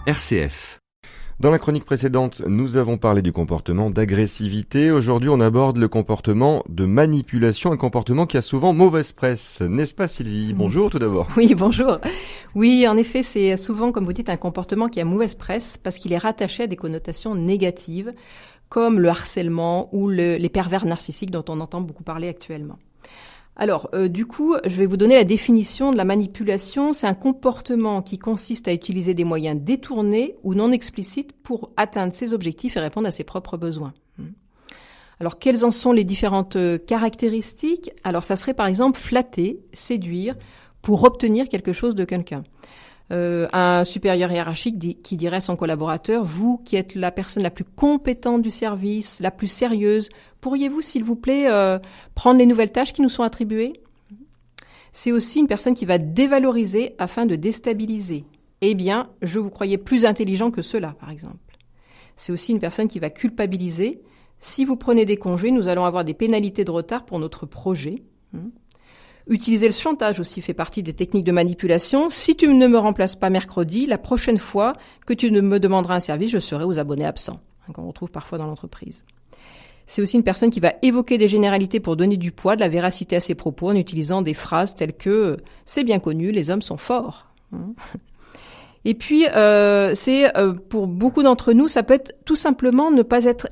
RCF. Dans la chronique précédente, nous avons parlé du comportement d'agressivité. Aujourd'hui, on aborde le comportement de manipulation, un comportement qui a souvent mauvaise presse. N'est-ce pas, Sylvie ? Bonjour tout d'abord. Oui, bonjour. Oui, en effet, c'est souvent, comme vous dites, un comportement qui a mauvaise presse parce qu'il est rattaché à des connotations négatives, comme le harcèlement ou les pervers narcissiques dont on entend beaucoup parler actuellement. Alors, du coup, je vais vous donner la définition de la manipulation. C'est un comportement qui consiste à utiliser des moyens détournés ou non explicites pour atteindre ses objectifs et répondre à ses propres besoins. Alors, quelles en sont les différentes caractéristiques ? Alors, ça serait par exemple flatter, séduire pour obtenir quelque chose de quelqu'un. Un supérieur hiérarchique qui dirait à son collaborateur « Vous qui êtes la personne la plus compétente du service, la plus sérieuse, pourriez-vous, s'il vous plaît, prendre les nouvelles tâches qui nous sont attribuées ?» C'est aussi une personne qui va dévaloriser afin de déstabiliser. « Eh bien, je vous croyais plus intelligent que cela, par exemple. » C'est aussi une personne qui va culpabiliser. « Si vous prenez des congés, nous allons avoir des pénalités de retard pour notre projet. » Utiliser le chantage aussi fait partie des techniques de manipulation. Si tu ne me remplaces pas mercredi, la prochaine fois que tu me demanderas un service, je serai aux abonnés absents, qu'on retrouve parfois dans l'entreprise. C'est aussi une personne qui va évoquer des généralités pour donner du poids, de la véracité à ses propos en utilisant des phrases telles que « c'est bien connu, les hommes sont forts ». Et puis, pour beaucoup d'entre nous, ça peut être tout simplement ne pas être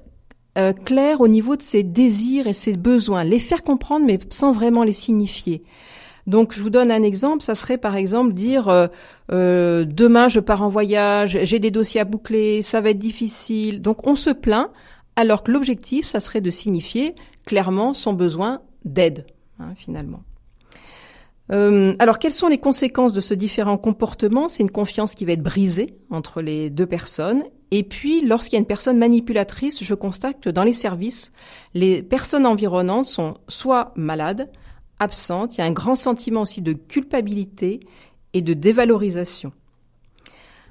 clair au niveau de ses désirs et ses besoins, les faire comprendre mais sans vraiment les signifier. Donc je vous donne un exemple, ça serait par exemple dire demain je pars en voyage, j'ai des dossiers à boucler, ça va être difficile. Donc on se plaint alors que l'objectif ça serait de signifier clairement son besoin d'aide, finalement. Alors, quelles sont les conséquences de ce différent comportement ? C'est une confiance qui va être brisée entre les deux personnes. Et puis, lorsqu'il y a une personne manipulatrice, je constate que dans les services, les personnes environnantes sont soit malades, absentes. Il y a un grand sentiment aussi de culpabilité et de dévalorisation.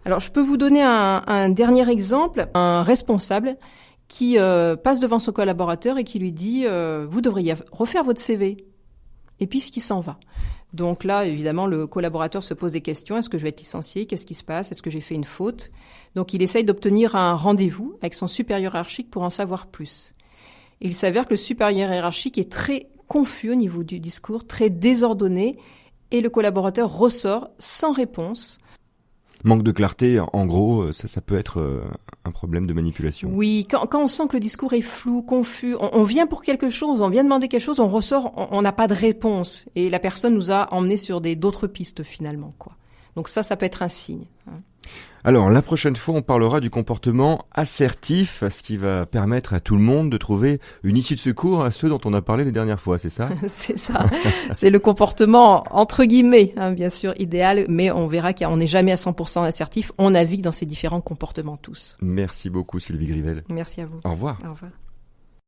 Alors, je peux vous donner un dernier exemple. Un responsable qui passe devant son collaborateur et qui lui dit « Vous devriez refaire votre CV ». Et puis, qui s'en va. Donc là, évidemment, le collaborateur se pose des questions. Est-ce que je vais être licencié ? Qu'est-ce qui se passe ? Est-ce que j'ai fait une faute ? Donc, il essaye d'obtenir un rendez-vous avec son supérieur hiérarchique pour en savoir plus. Il s'avère que le supérieur hiérarchique est très confus au niveau du discours, très désordonné, et le collaborateur ressort sans réponse. Manque de clarté, en gros, ça peut être un problème de manipulation. Oui, quand on sent que le discours est flou, confus, on vient pour quelque chose, on vient demander quelque chose, on ressort, on n'a pas de réponse. Et la personne nous a emmenés sur d'autres pistes finalement, quoi. Donc ça peut être un signe. Alors, la prochaine fois, on parlera du comportement assertif, ce qui va permettre à tout le monde de trouver une issue de secours à ceux dont on a parlé les dernières fois, c'est ça ? C'est ça. C'est le comportement, entre guillemets, bien sûr, idéal, mais on verra qu'on n'est jamais à 100% assertif. On navigue dans ces différents comportements tous. Merci beaucoup, Sylvie Grivel. Merci à vous. Au revoir. Au revoir.